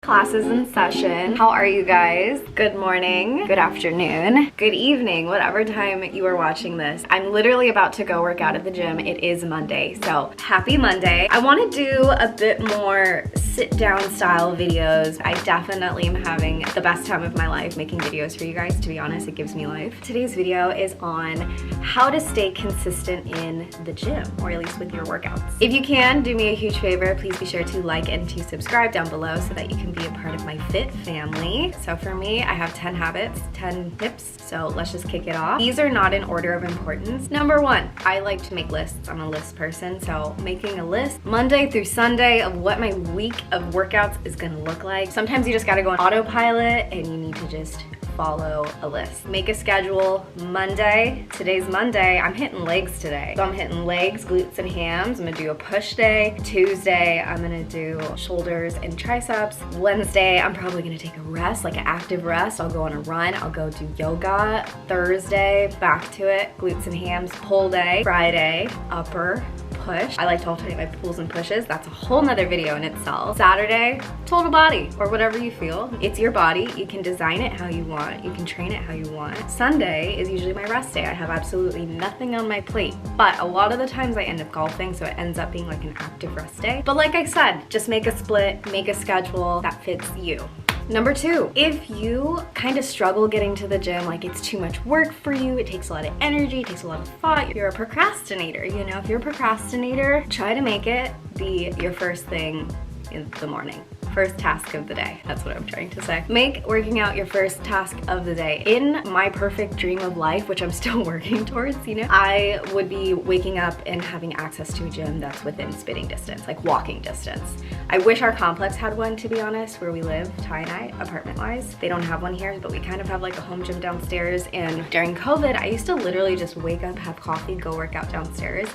Class is in session. How are you guys? Good morning, good afternoon, good evening, whatever time you are watching this. I'm literally about to go work out at the gym. It is Monday, so happy Monday. I want to do a bit more sit-down style videos. I definitely am having the best time of my life making videos for you guys. To be honest, it gives me life. Today's video is on how to stay consistent in the gym, or at least with your workouts. If you can, do me a huge favor. Please be sure to like and to subscribe down below so that you can be a part of my fit family. So for me, I have 10 habits, 10 tips. So let's just kick it off. These are not in order of importance. Number one, I like to make lists. I'm a list person, so making a list Monday through Sunday of what my week of workouts is gonna look like. Sometimes you just gotta go on autopilot and you need to just follow a list. Make a schedule. Monday, today's Monday, I'm hitting legs today. So I'm hitting legs, glutes, and hams. I'm gonna do a push day. Tuesday, I'm gonna do shoulders and triceps. Wednesday, I'm probably gonna take a rest, like an active rest. I'll go on a run, I'll go do yoga. Thursday, back to it, glutes and hams, pull day. Friday, upper, push. I like to alternate my pulls and pushes. That's a whole nother video in itself. Saturday, total body, or whatever you feel. It's your body. You can design it how you want. You can train it how you want. Sunday is usually my rest day. I have absolutely nothing on my plate, but a lot of the times I end up golfing, so it ends up being like an active rest day. But like I said, just make a split, make a schedule that fits you. Number two, if you kind of struggle getting to the gym, like it's too much work for you, it takes a lot of energy, it takes a lot of thought, you're a procrastinator, you know, if you're a procrastinator, try to make it be your first thing in the morning. First task of the day. That's what I'm trying to say. Make working out your first task of the day. In my perfect dream of life, which I'm still working towards, you know, I would be waking up and having access to a gym that's within spitting distance, like walking distance. I wish our complex had one, to be honest, where we live, Ty and I, apartment-wise. They don't have one here, but we kind of have like a home gym downstairs. And during COVID, I used to literally just wake up, have coffee, go work out downstairs,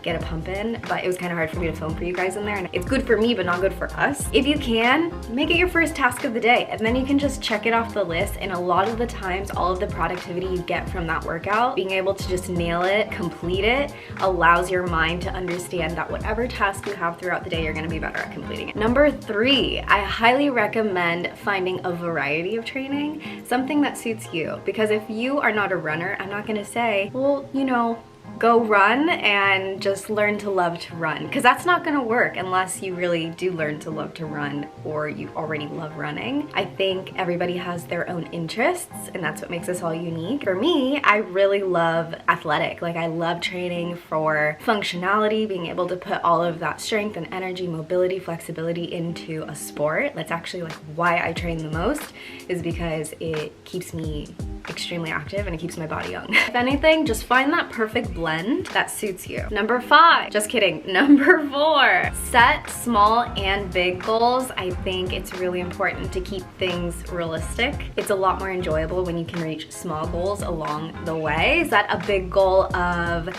get a pump in, but it was kind of hard for me to film for you guys in there. And it's good for me, but not good for us. If you can, make it your first task of the day, and then you can just check it off the list. And a lot of the times, all of the productivity you get from that workout, being able to just nail it, complete it, allows your mind to understand that whatever task you have throughout the day, you're gonna be better at completing it. Number three, I highly recommend finding a variety of training, something that suits you. Because if you are not a runner, I'm not gonna say, well, you know, go run and just learn to love to run, because that's not gonna work unless you really do learn to love to run or you already love running. I think everybody has their own interests, and that's what makes us all unique. For me, I really love athletic. Like, I love training for functionality, being able to put all of that strength and energy, mobility, flexibility into a sport. That's actually like why I train the most, is because it keeps me extremely active and it keeps my body young. If anything, just find that perfect blend that suits you. Number five, just kidding. Number four, set small and big goals. I think it's really important to keep things realistic. It's a lot more enjoyable when you can reach small goals along the way. Set a big goal of,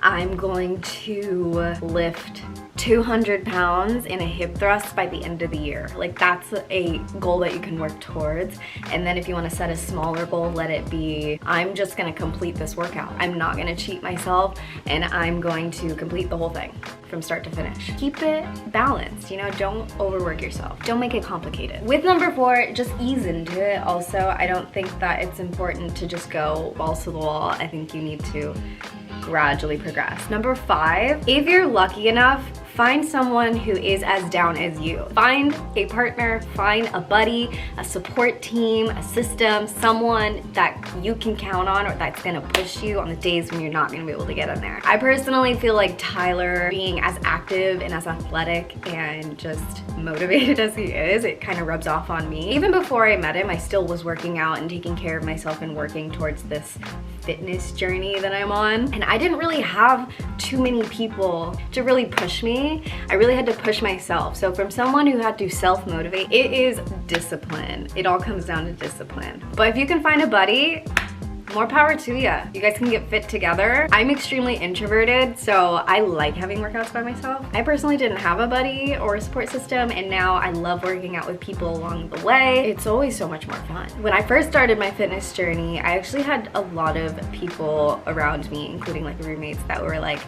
I'm going to lift 200 pounds in a hip thrust by the end of the year. Like, that's a goal that you can work towards. And then if you want to set a smaller goal, let it be, I'm just gonna complete this workout. I'm not gonna cheat myself, and I'm going to complete the whole thing from start to finish. Keep it balanced, you know, don't overwork yourself. Don't make it complicated. With number four, just ease into it. Also, I don't think that it's important to just go balls to the wall. I think you need to gradually progress. Number five, if you're lucky enough, find someone who is as down as you. Find a partner, find a buddy, a support team, a system, someone that you can count on or that's gonna push you on the days when you're not gonna be able to get in there. I personally feel like Tyler, being as active and as athletic and just motivated as he is, it kind of rubs off on me. Even before I met him, I still was working out and taking care of myself and working towards this fitness journey that I'm on. And I didn't really have too many people to really push me. I really had to push myself. So from someone who had to self-motivate, it is discipline. It all comes down to discipline. But if you can find a buddy, more power to you. You guys can get fit together. I'm extremely introverted, so I like having workouts by myself. I personally didn't have a buddy or a support system, and now I love working out with people along the way. It's always so much more fun. When I first started my fitness journey, I actually had a lot of people around me, including like roommates, that were like,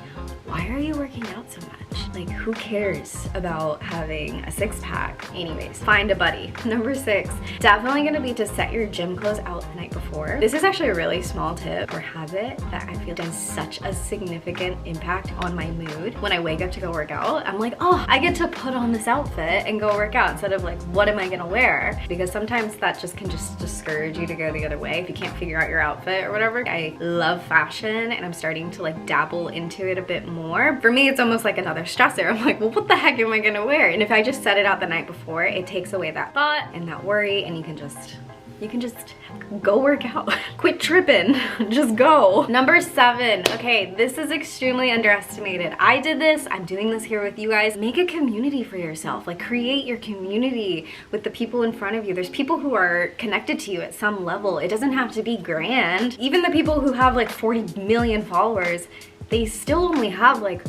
why are you working out so much? Like, who cares about having a six-pack? Anyways, find a buddy. Number 6, definitely gonna be to set your gym clothes out the night before. This is actually a really small tip or habit that I feel has such a significant impact on my mood. When I wake up to go work out, I'm like, oh, I get to put on this outfit and go work out instead of like, what am I gonna wear? Because sometimes that just can just discourage you to go the other way if you can't figure out your outfit or whatever. I love fashion and I'm starting to like dabble into it a bit more. For me, it's almost like another stressor. I'm like, well, what the heck am I gonna wear? And if I just set it out the night before, it takes away that thought and that worry, and you can just go work out. Quit tripping, just go. Number 7, okay, this is extremely underestimated. I did this, I'm doing this here with you guys. Make a community for yourself. Like, create your community with the people in front of you. There's people who are connected to you at some level. It doesn't have to be grand. Even the people who have like 40 million followers, they still only have like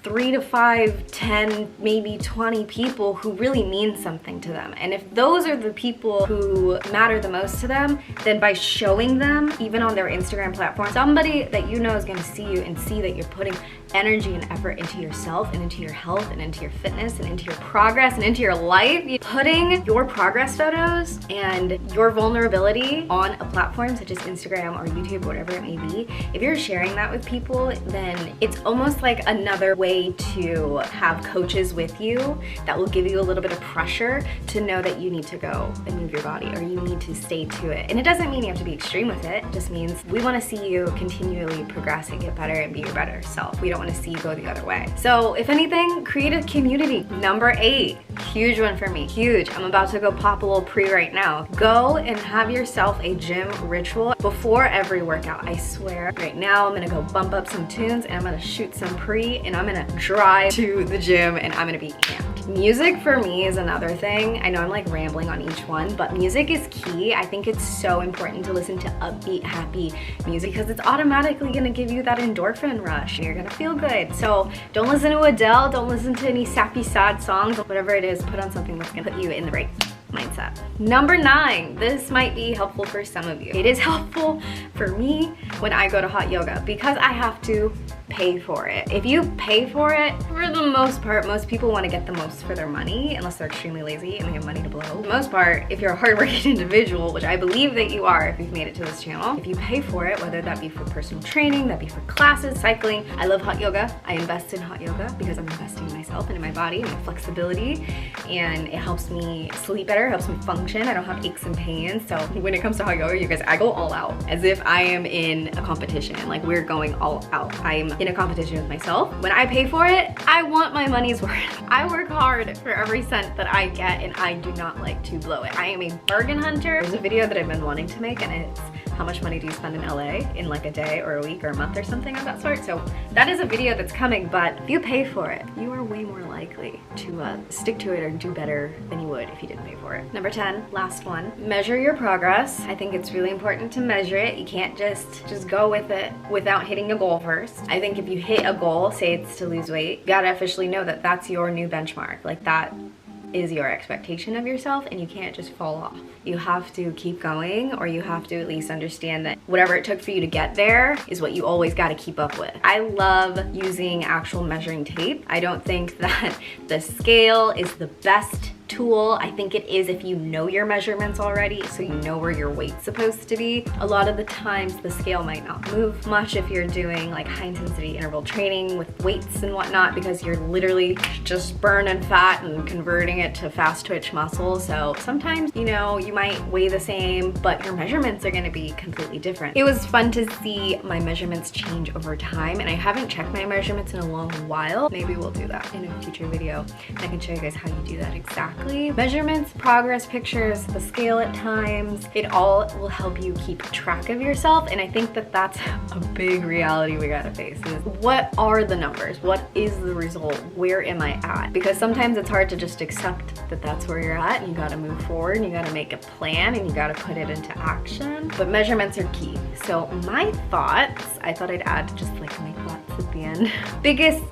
3 to 5, 10, maybe 20 people who really mean something to them. And if those are the people who matter the most to them, then by showing them, even on their Instagram platform, somebody that you know is gonna see you and see that you're putting energy and effort into yourself and into your health and into your fitness and into your progress and into your life. Putting your progress photos and your vulnerability on a platform such as Instagram or YouTube, whatever it may be, if you're sharing that with people, then it's almost like another way to have coaches with you that will give you a little bit of pressure to know that you need to go and move your body, or you need to stay to it. And it doesn't mean you have to be extreme with it. It just means we want to see you continually progress and get better and be your better self. We don't want to see you go the other way. So if anything, create a community. Number 8, huge one for me, huge. I'm about to go pop a little pre right now. Go and have yourself a gym ritual before every workout. I swear, right now I'm gonna go bump up some tunes and I'm gonna shoot some pre, and I'm gonna drive to the gym and I'm gonna be amped. Music for me is another thing. I know I'm like rambling on each one, but music is key. I think it's so important to listen to upbeat, happy music because it's automatically gonna give you that endorphin rush and you're gonna feel good. So don't listen to Adele, don't listen to any sappy, sad songs, whatever it is, put on something that's gonna put you in the right mindset. Number 9, this might be helpful for some of you. It is helpful for me when I go to hot yoga because I have to pay for it. If you pay for it, for the most part, most people want to get the most for their money unless they're extremely lazy and they have money to blow. For the most part, if you're a hardworking individual, which I believe that you are if you've made it to this channel, if you pay for it, whether that be for personal training, that be for classes, cycling. I love hot yoga. I invest in hot yoga because I'm investing in myself and in my body and my flexibility, and it helps me sleep better, helps me function. I don't have aches and pains. So when it comes to hot yoga, you guys, I go all out as if I am in a competition. Like, we're going all out. I'm in a competition with myself. When I pay for it, I want my money's worth. I work hard for every cent that I get, and I do not like to blow it. I am a bargain hunter. There's a video that I've been wanting to make, and it's how much money do you spend in LA in like a day or a week or a month or something of that sort. So that is a video that's coming, but if you pay for it, you are way more likely to stick to it or do better than you would if you didn't pay for it. Number 10, last one, measure your progress. I think it's really important to measure it. You can't just go with it without hitting a goal first. I think if you hit a goal, say it's to lose weight, you gotta officially know that that's your new benchmark. Like, that is your expectation of yourself, and you can't just fall off. You have to keep going, or you have to at least understand that whatever it took for you to get there is what you always got to keep up with. I love using actual measuring tape. I don't think that the scale is the best tool. I think it is if you know your measurements already, so you know where your weight's supposed to be. A lot of the times the scale might not move much if you're doing like high intensity interval training with weights and whatnot, because you're literally just burning fat and converting it to fast twitch muscle. So sometimes, you know, you might weigh the same, but your measurements are gonna be completely different. It was fun to see my measurements change over time, and I haven't checked my measurements in a long while. Maybe we'll do that in a future video, and I can show you guys how you do that exactly. specifically. Measurements, progress pictures, the scale at times, it all will help you keep track of yourself. And I think that that's a big reality we gotta face is what are the numbers? What is the result? Where am I at? Because sometimes it's hard to just accept that that's where you're at, and you gotta move forward and you gotta make a plan and you gotta put it into action. But measurements are key. So my thoughts, I thought I'd add just like my thoughts at the end. Biggest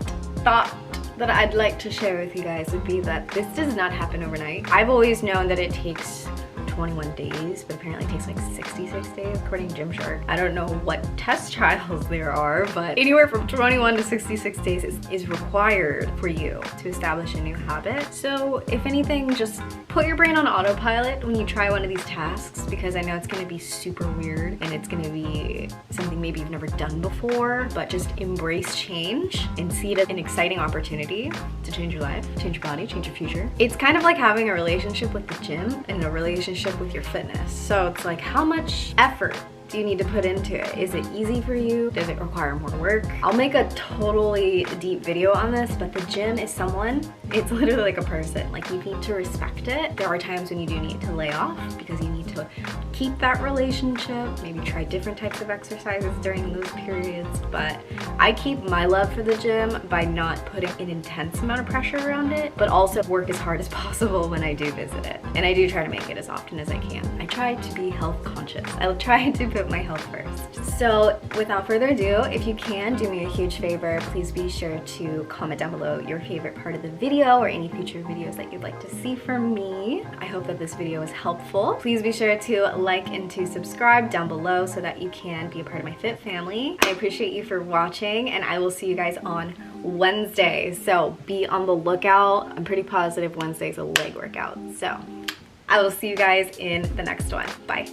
thought that I'd like to share with you guys would be that this does not happen overnight. I've always known that it takes 21 days, but apparently it takes like 66 days according to Gymshark. I don't know what test trials there are, but anywhere from 21 to 66 days is required for you to establish a new habit. So if anything, just put your brain on autopilot when you try one of these tasks, because I know it's gonna be super weird and it's gonna be something maybe you've never done before, but just embrace change and see it as an exciting opportunity to change your life, change your body, change your future. It's kind of like having a relationship with the gym and a relationship with your fitness. So it's like, how much effort do you need to put into it? Is it easy for you? Does it require more work? I'll make a totally deep video on this, but the gym is it's literally like a person. Like, you need to respect it. There are times when you do need to lay off because you need to keep that relationship, maybe try different types of exercises during those periods. But I keep my love for the gym by not putting an intense amount of pressure around it, but also work as hard as possible when I do visit it. And I do try to make it as often as I can. I try to be health conscious. I try to put my health first. So without further ado, if you can do me a huge favor, please be sure to comment down below your favorite part of the video or any future videos that you'd like to see from me. I hope that this video was helpful. Please be sure to like and to subscribe down below so that you can be a part of my fit family. I appreciate you for watching, and I will see you guys on Wednesday. So be on the lookout. I'm pretty positive Wednesday's a leg workout. So I will see you guys in the next one. Bye.